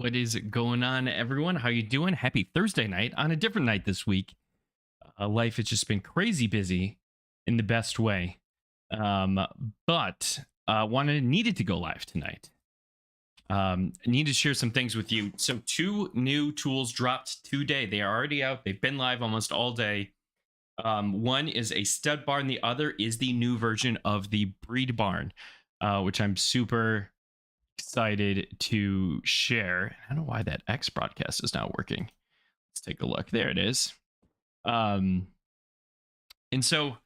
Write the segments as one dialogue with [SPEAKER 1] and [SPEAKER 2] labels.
[SPEAKER 1] What is going on, everyone? How you doing? Happy Thursday night on a different night this week. Life has just been crazy busy in the best way. Um, but needed to go live tonight. Need to share some things with you. So two new tools dropped today. They are already out. They've been live almost all day. One is a stud barn. The other is the new version of the breed barn, which I'm super excited to share. I don't know why that X broadcast is not working. Let's take a look. There it is. And so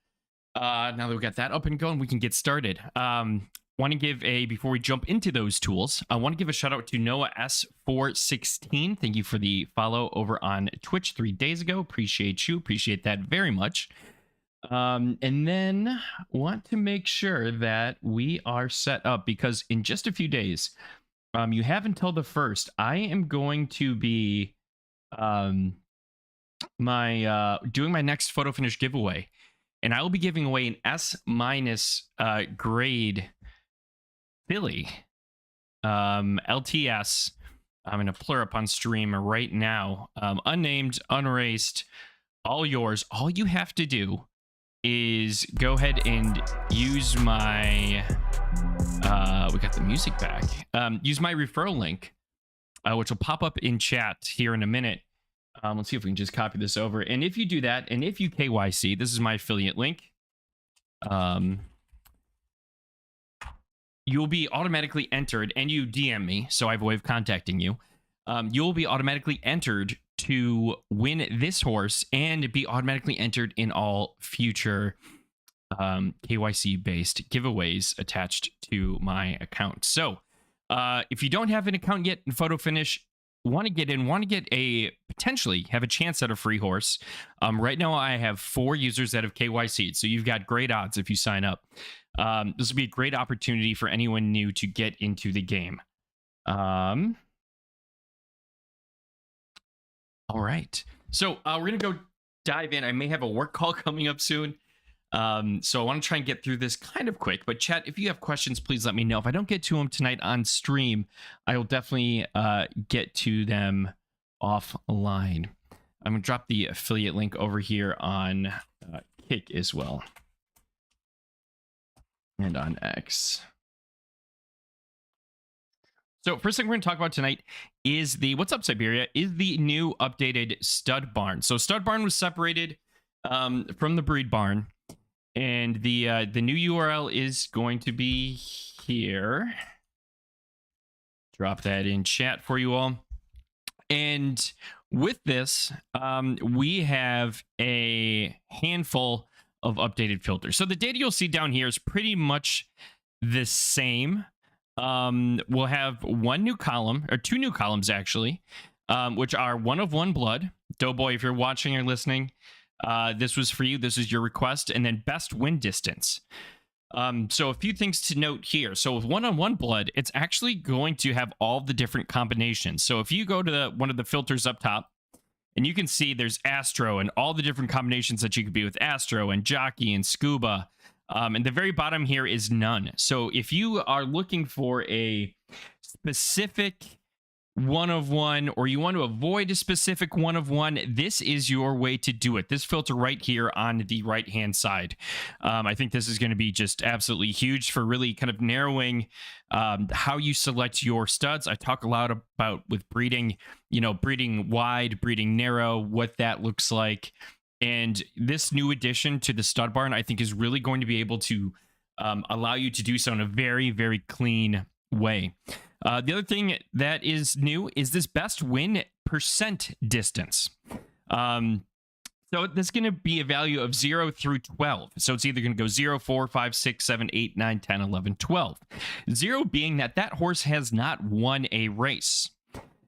[SPEAKER 1] now that we've got that up and going, we can get started. Want to give before we jump into those tools, I want to give a shout out to Noah S416. Thank you for the follow over on Twitch 3 days ago. Appreciate you. Appreciate that very much. And then want to make sure that we are set up because in just a few days, you have until the 1st. I am going to be doing my next photo finish giveaway, and I will be giving away an S- grade Philly LTS. I'm gonna plur up on stream right now. Unnamed, unraced, all yours. All you have to do is go ahead and use my we got the music back. Use my referral link, which will pop up in chat here in a minute. Let's see if we can just copy this over. And if you do that, and if you KYC, this is my affiliate link. You'll be automatically entered, and you DM me, so I have a way of contacting you. You'll be automatically entered to win this horse and be automatically entered in all future KYC-based giveaways attached to my account. So if you don't have an account yet in Photo Finish, want to get potentially have a chance at a free horse. Right now, I have 4 users that have KYC'd, so you've got great odds if you sign up. This will be a great opportunity for anyone new to get into the game. All right. So we're going to go dive in. I may have a work call coming up soon. So I want to try and get through this kind of quick. But chat, if you have questions, please let me know. If I don't get to them tonight on stream, I will definitely get to them offline. I'm going to drop the affiliate link over here on Kick as well. And on X. So first thing we're going to talk about tonight is what's up, Siberia, is the new updated stud barn. So stud barn was separated from the breed barn, and the new URL is going to be here. Drop that in chat for you all. And with this, we have a handful of updated filters. So the data you'll see down here is pretty much the same. We'll have one new column, or 2 new columns actually, which are 1 of 1 blood. Doughboy, if you're watching or listening, this was for you. This is your request. And then best win distance. So a few things to note here. So with 1 on 1 blood, it's actually going to have all the different combinations. So if you go to one of the filters up top, and you can see there's Astro and all the different combinations that you could be with Astro and Jockey and Scuba. And the very bottom here is none. So if you are looking for a specific 1 of 1, or you want to avoid a specific 1 of 1, this is your way to do it. This filter right here on the right hand side. I think this is going to be just absolutely huge for really kind of narrowing how you select your studs. I talk a lot about with breeding, breeding wide, breeding narrow, what that looks like. And this new addition to the stud barn, I think, is really going to be able to allow you to do so in a very, very clean way. The other thing that is new is this best win percent distance. So this is going to be a value of 0 through 12. So it's either going to go 0, 4, 5, 6, 7, 8, 9, 10, 11, 12. 0 being that horse has not won a race.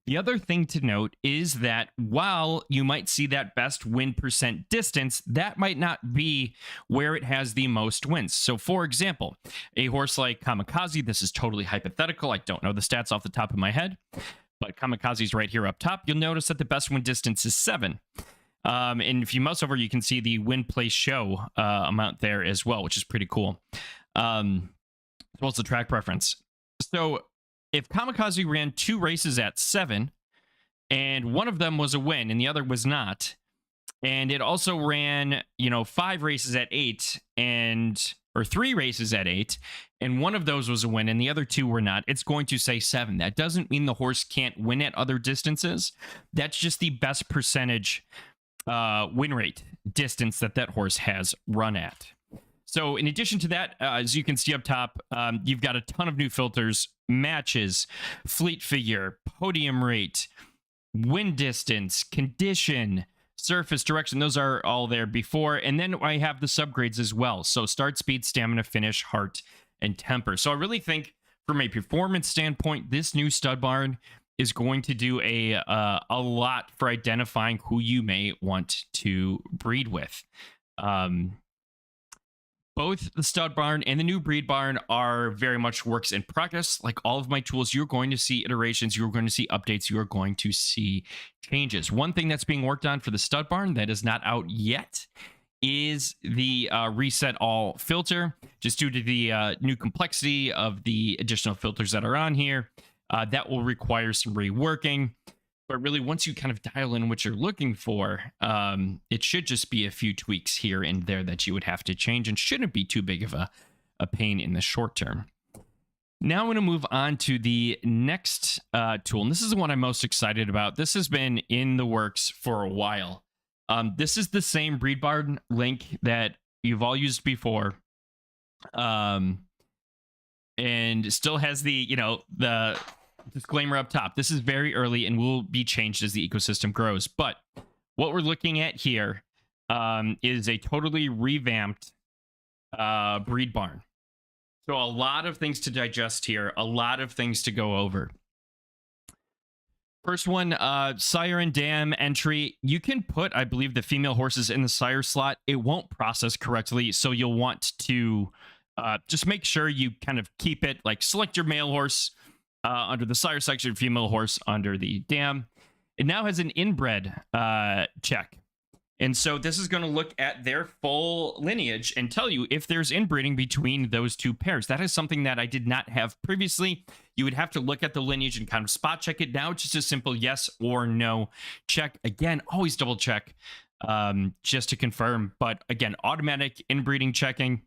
[SPEAKER 1] The other thing to note is that while you might see that best win percent distance, that might not be where it has the most wins. So for example, a horse like Kamikaze, this is totally hypothetical. I don't know the stats off the top of my head, but Kamikaze's right here up top. You'll notice that the best win distance is 7. And if you mouse over, you can see the win place show amount there as well, which is pretty cool. As well as the track preference. So if Kamikaze ran 2 races at 7, and one of them was a win and the other was not, and it also ran, 5 races at 8 or 3 races at 8, and one of those was a win and the other 2 were not, it's going to say 7. That doesn't mean the horse can't win at other distances. That's just the best percentage win rate distance that horse has run at. So in addition to that, as you can see up top, you've got a ton of new filters: matches, fleet figure, podium rate, win distance, condition, surface, direction. Those are all there before. And then I have the subgrades as well. So start, speed, stamina, finish, heart, and temper. So I really think from a performance standpoint, this new stud barn is going to do a lot for identifying who you may want to breed with. Both the stud barn and the new breed barn are very much works in progress. Like all of my tools, you're going to see iterations, you're going to see updates, you're going to see changes. One thing that's being worked on for the stud barn that is not out yet is the reset all filter, just due to the new complexity of the additional filters that are on here. That will require some reworking. But really, once you kind of dial in what you're looking for, it should just be a few tweaks here and there that you would have to change, and shouldn't be too big of a pain in the short term. Now I'm going to move on to the next tool, and this is the one I'm most excited about. This has been in the works for a while. This is the same breed barn link that you've all used before, and still has the the disclaimer up top. This is very early and will be changed as the ecosystem grows. But what we're looking at here is a totally revamped breed barn. So a lot of things to digest here, a lot of things to go over. First one, sire and dam entry. You can put, I believe, the female horses in the sire slot. It won't process correctly, so you'll want to just make sure you kind of keep it, like select your male horse under the sire section, female horse under the dam. It now has an inbred check. And so this is going to look at their full lineage and tell you if there's inbreeding between those two pairs. That is something that I did not have previously. You would have to look at the lineage and kind of spot check it. Now it's just a simple yes or no check. Again, always double check just to confirm. But again, automatic inbreeding checking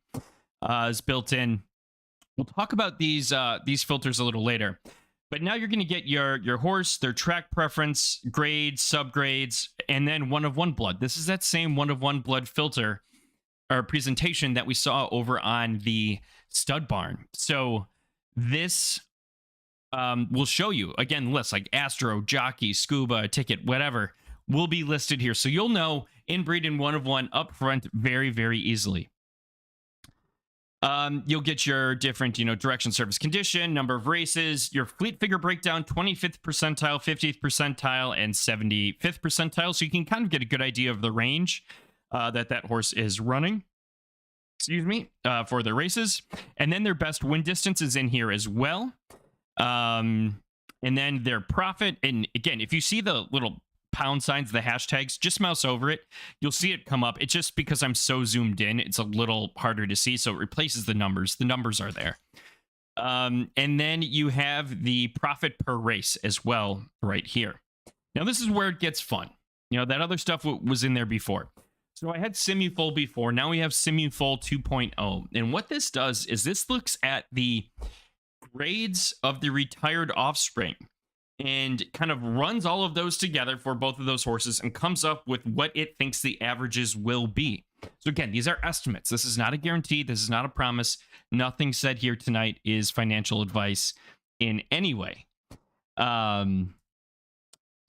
[SPEAKER 1] is built in. We'll talk about these filters a little later. But now you're going to get your horse, their track preference, grades, subgrades, and then 1 of 1 blood. This is that same 1 of 1 blood filter or presentation that we saw over on the stud barn. So this will show you, again, lists like Astro, Jockey, Scuba, Ticket, whatever, will be listed here. So you'll know inbreed and 1 of 1 up front very, very easily. You'll get your different, direction, service, condition, number of races, your fleet figure breakdown, 25th percentile, 50th percentile, and 75th percentile. So you can kind of get a good idea of the range that horse is running, for their races. And then their best win distance is in here as well. And then their profit. And again, if you see the little pound signs, the hashtags, just mouse over it. You'll see it come up. It's just because I'm so zoomed in, it's a little harder to see. So it replaces the numbers. The numbers are there. And then you have the profit per race as well right here. Now, this is where it gets fun. That other stuff was in there before. So I had Simufull before. Now we have Simufull 2.0. And what this does is this looks at the grades of the retired offspring and kind of runs all of those together for both of those horses and comes up with what it thinks the averages will be. So again, these are estimates. This is not a guarantee. This is not a promise. Nothing said here tonight is financial advice in any way.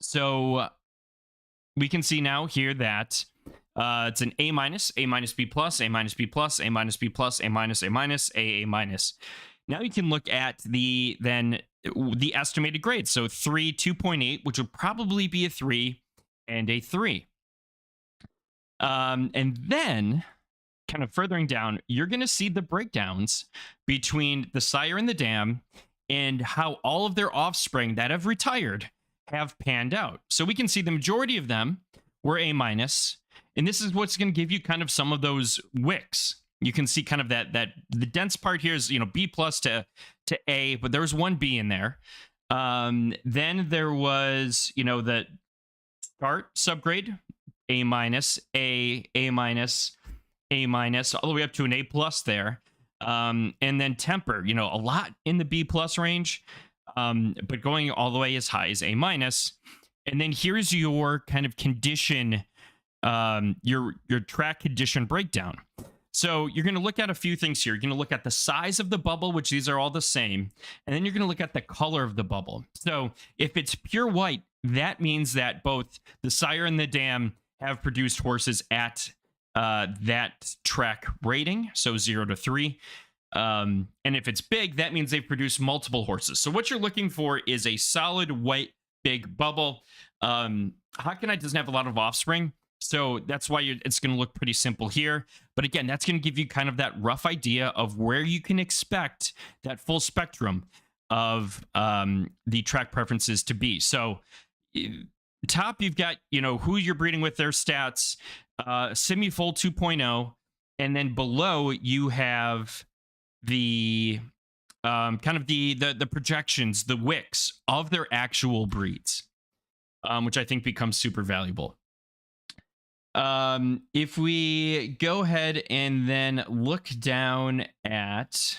[SPEAKER 1] So we can see now here that it's an A minus, A minus, B plus, A minus, B plus, A minus, B plus, A minus, A minus, A minus. Now you can look at the estimated grades. So 3, 2.8, which would probably be a 3, and a 3. And then, kind of furthering down, you're going to see the breakdowns between the sire and the dam and how all of their offspring that have retired have panned out. So we can see the majority of them were A minus, and this is what's going to give you kind of some of those wicks. You can see kind of that the dense part here is, B plus to A, but there was one B in there. Then there was, the start subgrade, A minus, A minus, A minus, all the way up to an A plus there. And then temper, a lot in the B plus range, but going all the way as high as A minus. And then here's your kind of condition, your track condition breakdown. So you're going to look at a few things here. You're going to look at the size of the bubble, which these are all the same. And then you're going to look at the color of the bubble. So if it's pure white, that means that both the sire and the dam have produced horses at that track rating, so 0 to 3. And if it's big, that means they've produced multiple horses. So what you're looking for is a solid white big bubble. Hockeneye doesn't have a lot of offspring, so that's why it's going to look pretty simple here. But again, that's going to give you kind of that rough idea of where you can expect that full spectrum of the track preferences to be. So top, you've got, who you're breeding with, their stats, semi-full 2.0, and then below you have the kind of the projections, the wicks of their actual breeds, which I think becomes super valuable. If we go ahead and then look down at,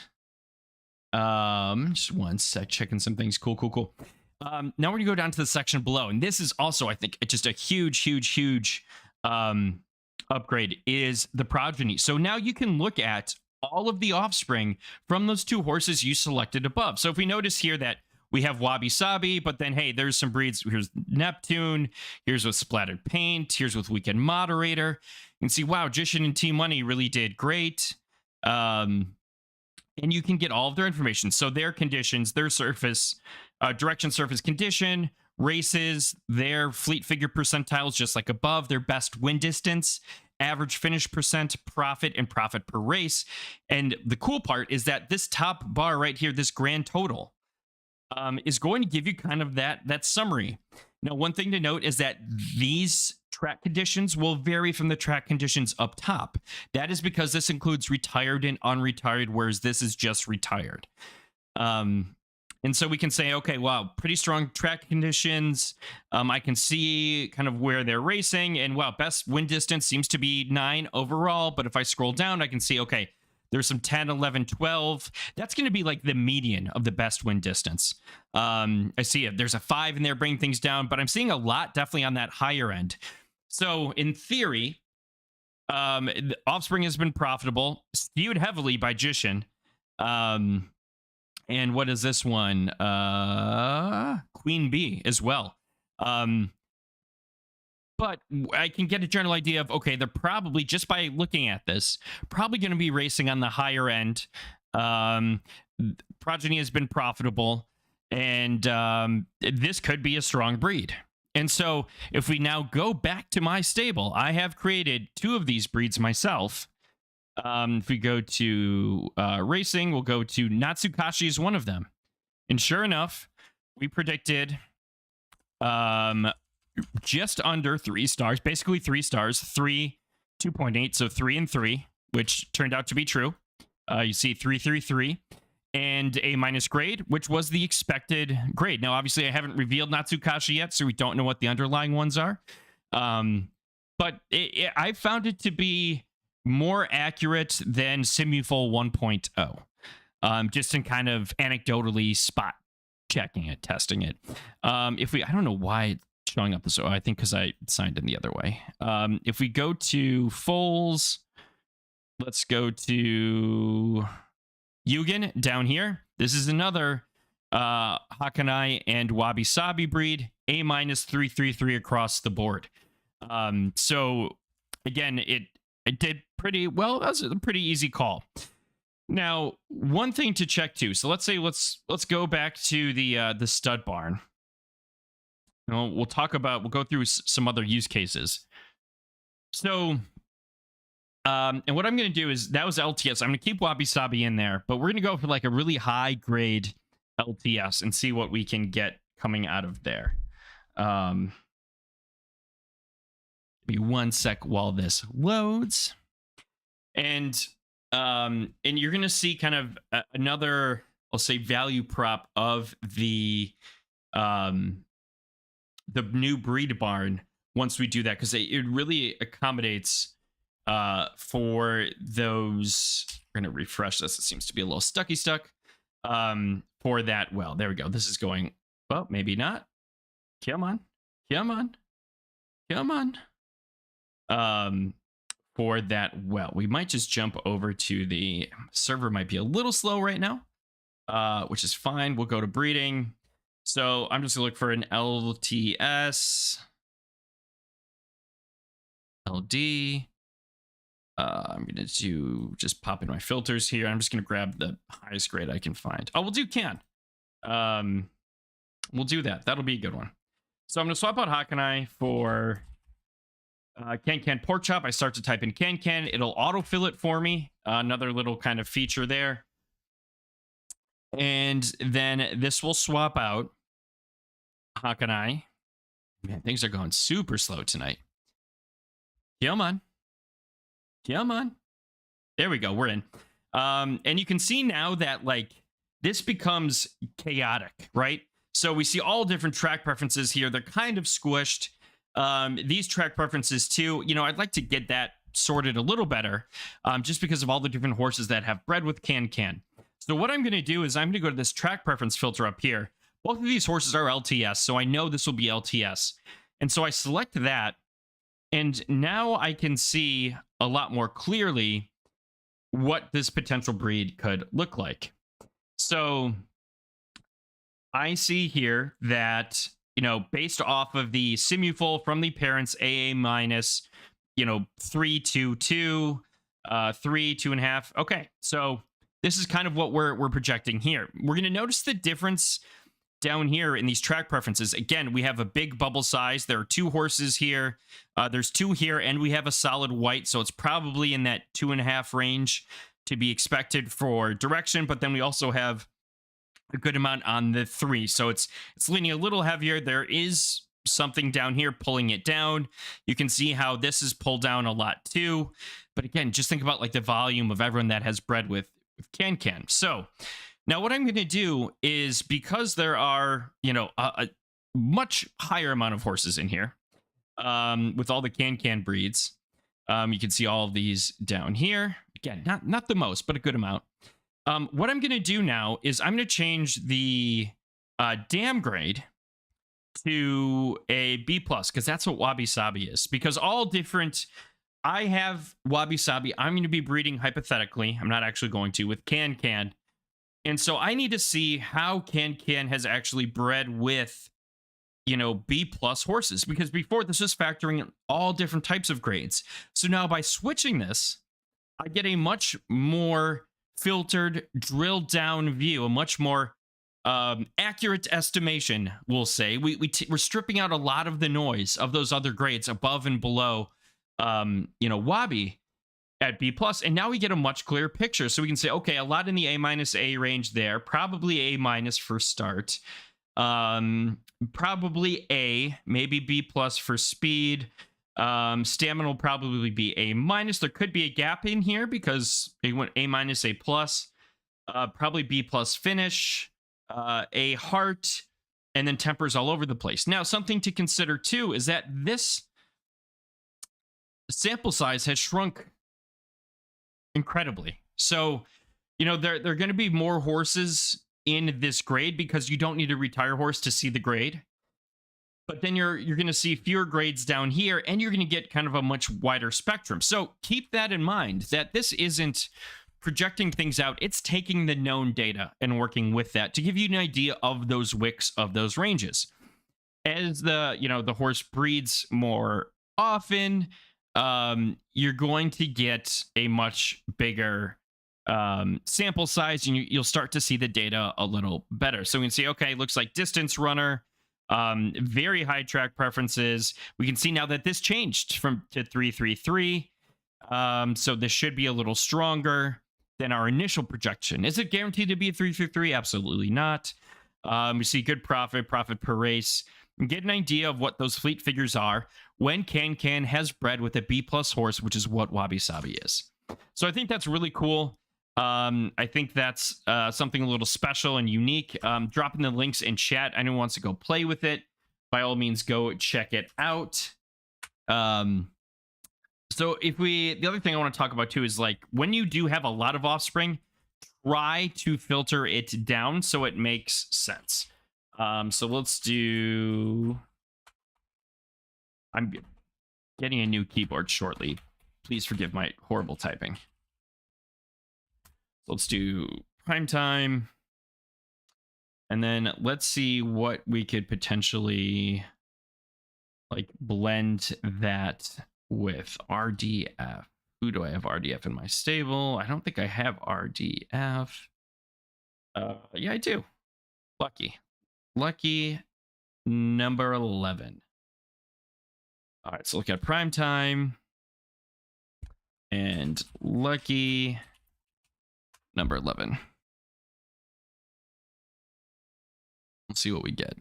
[SPEAKER 1] just one sec, checking some things. Cool. Now we're gonna go down to the section below, and this is also, I think, just a huge upgrade, is the progeny. So now you can look at all of the offspring from those two horses you selected above. So if we notice here that we have Wabi Sabi, but then, hey, there's some breeds. Here's Neptune. Here's with Splattered Paint. Here's with Weekend Moderator. You can see, wow, Jishin and T-Money really did great. And you can get all of their information. So their conditions, their surface, direction surface condition, races, their fleet figure percentiles, just like above, their best win distance, average finish percent, profit, and profit per race. And the cool part is that this top bar right here, this grand total, is going to give you kind of that summary. Now, one thing to note is that these track conditions will vary from the track conditions up top. That is because this includes retired and unretired, whereas this is just retired. And so we can say, okay, wow, pretty strong track conditions. I can see kind of where they're racing, and wow, best win distance seems to be 9 overall. But if I scroll down, I can see, okay, there's some 10, 11, 12. That's going to be like the median of the best win distance. I see there's a 5 in there bringing things down, but I'm seeing a lot definitely on that higher end. So in theory, the offspring has been profitable, skewed heavily by Jishin. And what is this one? Queen Bee as well. But I can get a general idea of, okay, they're probably, just by looking at this, probably going to be racing on the higher end. Progeny has been profitable, and this could be a strong breed. And so if we now go back to my stable, I have created 2 of these breeds myself. If we go to racing, we'll go to Natsukashi is one of them. And sure enough, we predicted just under 3 stars, basically 3 stars, 3, 2.8, so 3 and 3, which turned out to be true. You see 3, 3, 3, and A minus grade, which was the expected grade. Now, obviously, I haven't revealed Natsukashi yet, so we don't know what the underlying ones are. But I found it to be more accurate than Simufull 1.0, just in kind of anecdotally spot checking it, testing it. I don't know why it's showing up this way. I think because I signed in the other way. If we go to Foals, let's go to Yugen down here. This is another Hockeneye and Wabi Sabi breed, A minus 333 across the board. So again, it did pretty well. That was a pretty easy call. Now, one thing to check too. So let's say let's go back to the stud barn. We'll go through some other use cases. So, and what I'm going to do is, that was LTS. I'm going to keep Wabi Sabi in there, but we're going to go for like a really high grade LTS and see what we can get coming out of there. Give me one sec while this loads. And And you're going to see kind of another, I'll say, value prop of um, the new breed barn once we do that, because it really accommodates for those. We're going to refresh this. It seems to be a little stuck for that. Well, there we go. This is going, well, maybe not. Come on. For that, well, we might just jump over to the server. Might be a little slow right now, which is fine. We'll go to breeding. So I'm just gonna look for an LTS LD. I'm gonna just pop in my filters here. I'm just gonna grab the highest grade I can find. Oh, we'll do can. We'll do that. That'll be a good one. So I'm gonna swap out Hakanai for can pork chop. I start to type in can. It'll autofill it for me. Another little kind of feature there. And then this will swap out Hakanai. Man, things are going super slow tonight. Come on. There we go. We're in. And you can see now that like this becomes chaotic, right? So we see all different track preferences here. They're kind of squished. These track preferences too, I'd like to get that sorted a little better, just because of all the different horses that have bred with can. So what I'm going to do is I'm going to go to this track preference filter up here. Both of these horses are LTS, so I know this will be LTS. And so I select that, and now I can see a lot more clearly what this potential breed could look like. So I see here that, based off of the Simuful from the parents, AA minus, 3, 2, 2, 3, 2.5. Okay, so this is kind of what we're projecting here. We're going to notice the difference down here in these track preferences. Again, we have a big bubble size. There are 2 horses here. There's 2 here, and we have a solid white, so it's probably in that 2.5 range to be expected for direction. But then we also have a good amount on the 3, so it's leaning a little heavier. There is something down here pulling it down. You can see how this is pulled down a lot too. But again, just think about like the volume of everyone that has bred with can. So now what I'm going to do is, because there are, a much higher amount of horses in here, with all the can breeds, you can see all of these down here. Again, not the most, but a good amount. What I'm going to do now is I'm going to change the dam grade to a B+, because that's what Wabi Sabi is. Because all different, I have Wabi Sabi. I'm going to be breeding hypothetically. I'm not actually going to, with can. And so I need to see how can has actually bred with, B+ horses. Because before, this was factoring in all different types of grades. So now by switching this, I get a much more filtered, drilled down view, a much more accurate estimation, we'll say. We're stripping out a lot of the noise of those other grades above and below, Wabi at B+, and now we get a much clearer picture. So we can say, okay, a lot in the A- range there, probably A- for start, probably A, maybe B+ for speed. Stamina will probably be A-. There could be a gap in here because it went A-, A+, probably B+ finish, A heart, and then tempers all over the place. Now, something to consider too is that this sample size has shrunk incredibly. So, there are going to be more horses in this grade because you don't need a retire horse to see the grade. But then you're going to see fewer grades down here, and you're going to get kind of a much wider spectrum. So keep that in mind, that this isn't projecting things out. It's taking the known data and working with that to give you an idea of those wicks of those ranges. As the horse breeds more often, you're going to get a much bigger sample size, and you'll start to see the data a little better. So we can see, okay, looks like distance runner, very high track preferences. We can see now that this changed to 333. So this should be a little stronger than our initial projection. Is it guaranteed to be a 333? Absolutely not. We see good profit per race. And get an idea of what those fleet figures are when can has bred with a B+ horse, which is what Wabi Sabi is. So I think that's really cool. I think that's something a little special and unique. Dropping the links in chat. Anyone wants to go play with it, by all means, go check it out. So the other thing I want to talk about too is like when you do have a lot of offspring, try to filter it down so it makes sense. So let's do. I'm getting a new keyboard shortly. Please forgive my horrible typing. Let's do prime time. And then let's see what we could potentially like blend that with RDF. Who do I have RDF in my stable? I don't think I have RDF. Yeah, I do. Lucky number 11. All right, so look at prime time and lucky number 11. Let's see what we get.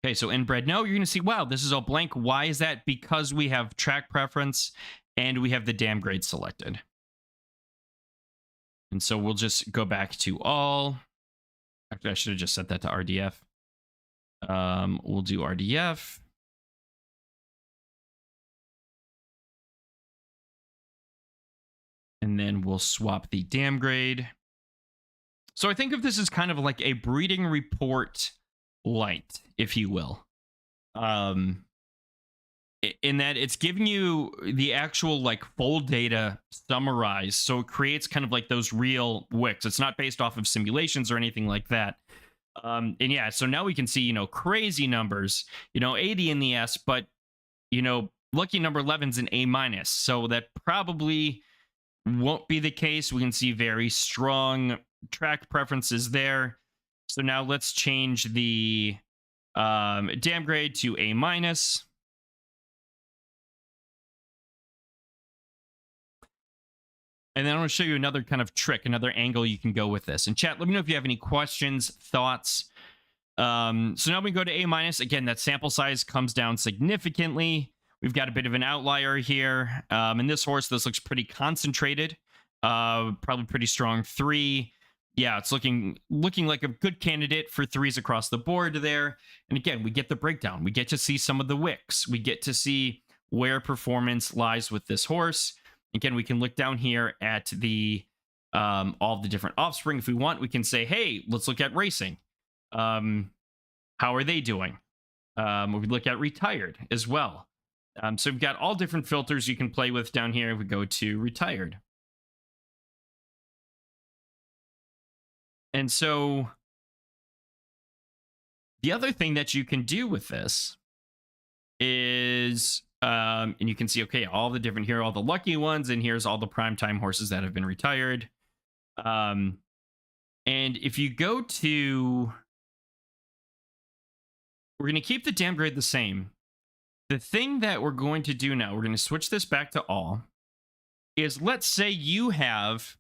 [SPEAKER 1] Okay, so inbred, no, you're going to see, wow, this is all blank. Why is that? Because we have track preference and we have the dam grade selected. And so we'll just go back to all. Actually, I should have just set that to RDF. We'll do RDF. And then we'll swap the dam grade. So I think of this as kind of like a breeding report light, if you will. In that it's giving you the actual like full data summarized. So it creates kind of like those real wicks. It's not based off of simulations or anything like that. And yeah, so now we can see, you know, crazy numbers, you know, 80 in the S, but, you know, lucky number 11's an A-. So that probably won't be the case. We can see very strong track preferences there. So now let's change the dam grade to A-. And then I want to show you another kind of trick, another angle you can go with this. And chat, let me know if you have any questions, thoughts. So now we go to A-. Again, that sample size comes down significantly. We've got a bit of an outlier here. In this horse, this looks pretty concentrated. Probably pretty strong 3. Yeah, it's looking like a good candidate for 3s across the board there. And again, we get the breakdown. We get to see some of the wicks. We get to see where performance lies with this horse. Again, we can look down here at the all the different offspring. If we want, we can say, hey, let's look at racing. How are they doing? We look at retired as well. So we've got all different filters you can play with down here. If we go to retired. And so the other thing that you can do with this is, and you can see, okay, all the different here, all the lucky ones, and here's all the primetime horses that have been retired. And if you go to, we're going to keep the dam grade the same. The thing that we're going to do now, we're going to switch this back to all, is let's say you have,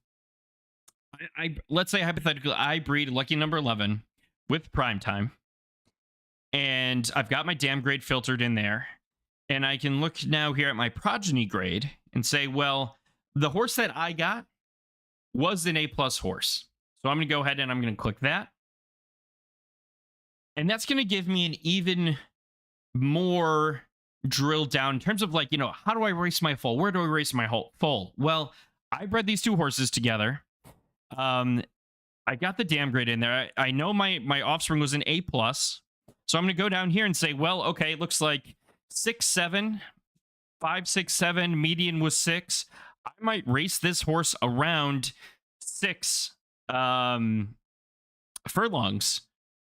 [SPEAKER 1] let's say hypothetically, I breed lucky number 11 with primetime, and I've got my dam grade filtered in there, and I can look now here at my progeny grade and say, well, the horse that I got was an A+ horse. So I'm going to go ahead and I'm going to click that. And that's going to give me an even more drilled down in terms of like, you know, how do I race my foal? Where do I race my foal? Well, I bred these two horses together. I got the dam grade in there. I know my offspring was an A+. So I'm going to go down here and say, well, okay, it looks like 6, 7, 5, 6, 7, median was 6. I might race this horse around 6 furlongs,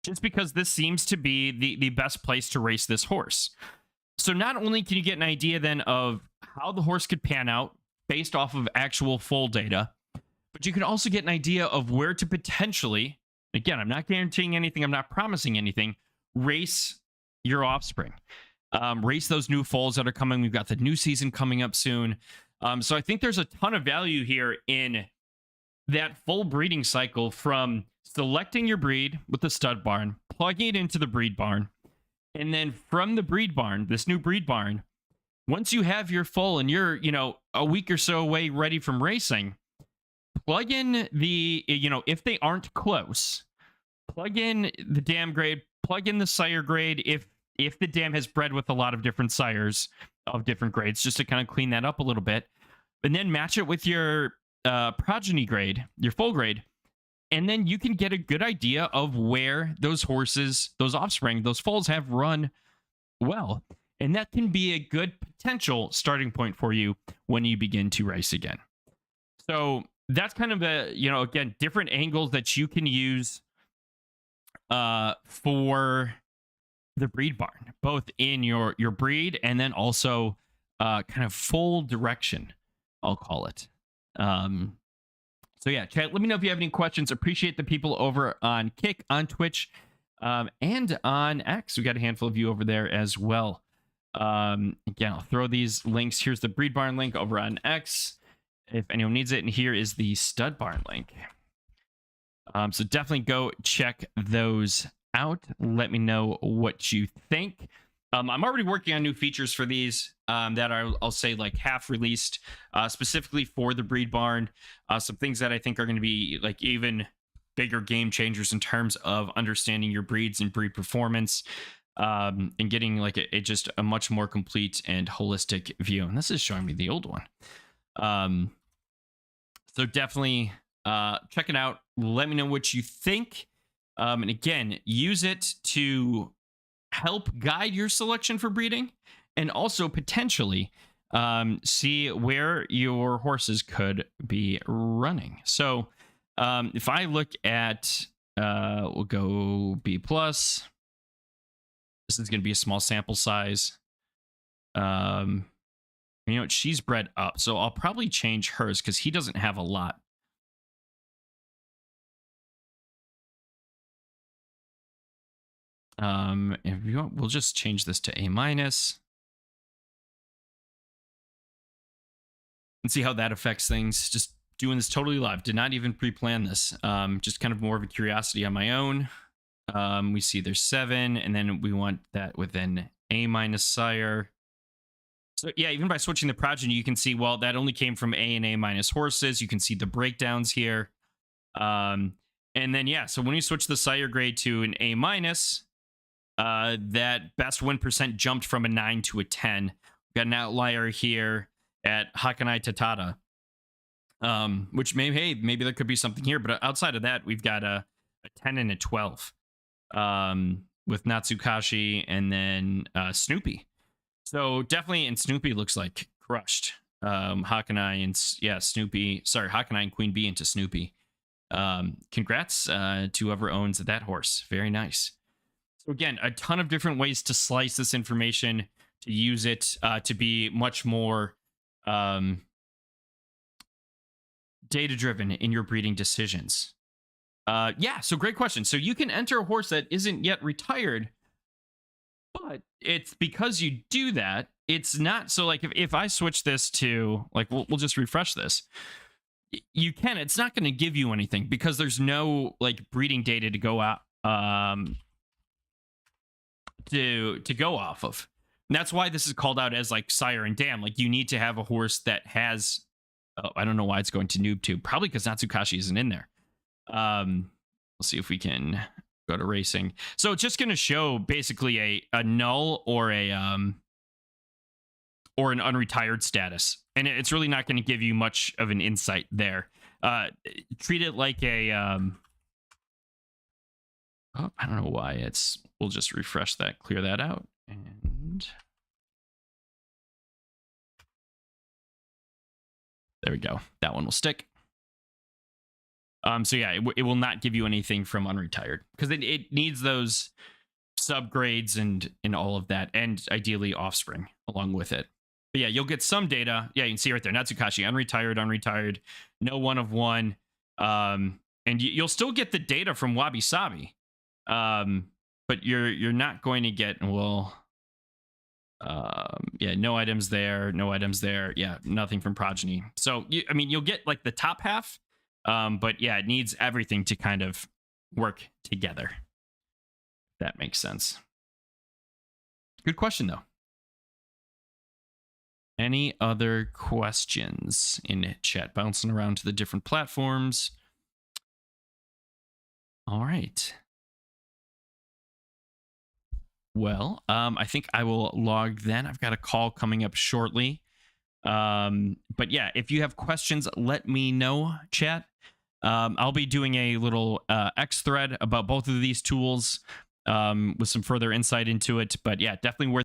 [SPEAKER 1] just because this seems to be the best place to race this horse. So not only can you get an idea then of how the horse could pan out based off of actual full data, but you can also get an idea of where to potentially, again, I'm not guaranteeing anything, I'm not promising anything, race your offspring. Race those new foals that are coming. We've got the new season coming up soon. So I think there's a ton of value here in that full breeding cycle, from selecting your breed with the stud barn, plugging it into the breed barn, and then from the breed barn, this new breed barn, once you have your full and you're, a week or so away ready from racing, plug in the, if they aren't close, plug in the dam grade, plug in the sire grade if the dam has bred with a lot of different sires of different grades, just to kind of clean that up a little bit. And then match it with your progeny grade, your full grade. And then you can get a good idea of where those horses, those offspring, those foals have run well. And that can be a good potential starting point for you when you begin to race again. So that's kind of a, again, different angles that you can use for the breed barn, both in your breed and then also kind of full direction, I'll call it. So yeah, chat, let me know if you have any questions. Appreciate the people over on Kick, on Twitch, and on X. We got a handful of you over there as well. Again, I'll throw these links. Here's the breed barn link over on X if anyone needs it, and here is the stud barn link. So definitely go check those out. Let me know what you think. I'm already working on new features for these that I'll say like half released, specifically for the breed barn. Some things that I think are going to be like even bigger game changers in terms of understanding your breeds and breed performance, and getting like just a much more complete and holistic view. And this is showing me the old one. So definitely check it out. Let me know what you think. And again, use it to help guide your selection for breeding, and also potentially see where your horses could be running. So if I look at, we'll go B+. This is going to be a small sample size. She's bred up, so I'll probably change hers because he doesn't have a lot. If you want, we'll just change this to A-, and see how that affects things. Just doing this totally live. Did not even pre-plan this. Just kind of more of a curiosity on my own. We see there's 7, and then we want that with an A- sire. So yeah, even by switching the progeny, you can see, well, that only came from A and A- horses. You can see the breakdowns here. And then, yeah, so when you switch the sire grade to an A-, that best win percent jumped from a 9 to a 10. We've got an outlier here at Hakanai Tatata, which maybe there could be something here, but outside of that, we've got a 10 and a 12 with Natsukashi and then Snoopy. So definitely, and Snoopy looks like crushed. Hakanai and Snoopy. Sorry, Hakanai and Queen Bee into Snoopy. Congrats to whoever owns that horse. Very nice. So again, a ton of different ways to slice this information, to use it to be much more data-driven in your breeding decisions. So great question. So you can enter a horse that isn't yet retired, but it's because you do that, it's not, so like if I switch this to, like, we'll just refresh this. You can, it's not going to give you anything because there's no like breeding data to go out to go off of. And that's why this is called out as like sire and dam. Like you need to have a horse that has, I don't know why it's going to NoobTube, probably because Natsukashi isn't in there. We'll see if we can go to racing. So it's just going to show basically a null or an unretired status, and it's really not going to give you much of an insight there. Treat it like a I don't know why we'll just refresh that, clear that out, and there we go. That one will stick. So yeah, it will not give you anything from unretired because it needs those subgrades and all of that, and ideally offspring along with it. But yeah, you'll get some data. Yeah, you can see right there, Natsukashi, unretired, no 1 of 1. And you'll still get the data from Wabi Sabi. But you're not going to get, no items there, no items there. Yeah, nothing from progeny. So you'll get like the top half. But yeah, it needs everything to kind of work together. If that makes sense. Good question though. Any other questions in chat? Bouncing around to the different platforms. All right. Well, I think I will log then. I've got a call coming up shortly. But yeah, if you have questions, let me know, chat. I'll be doing a little X thread about both of these tools with some further insight into it. But yeah, definitely worth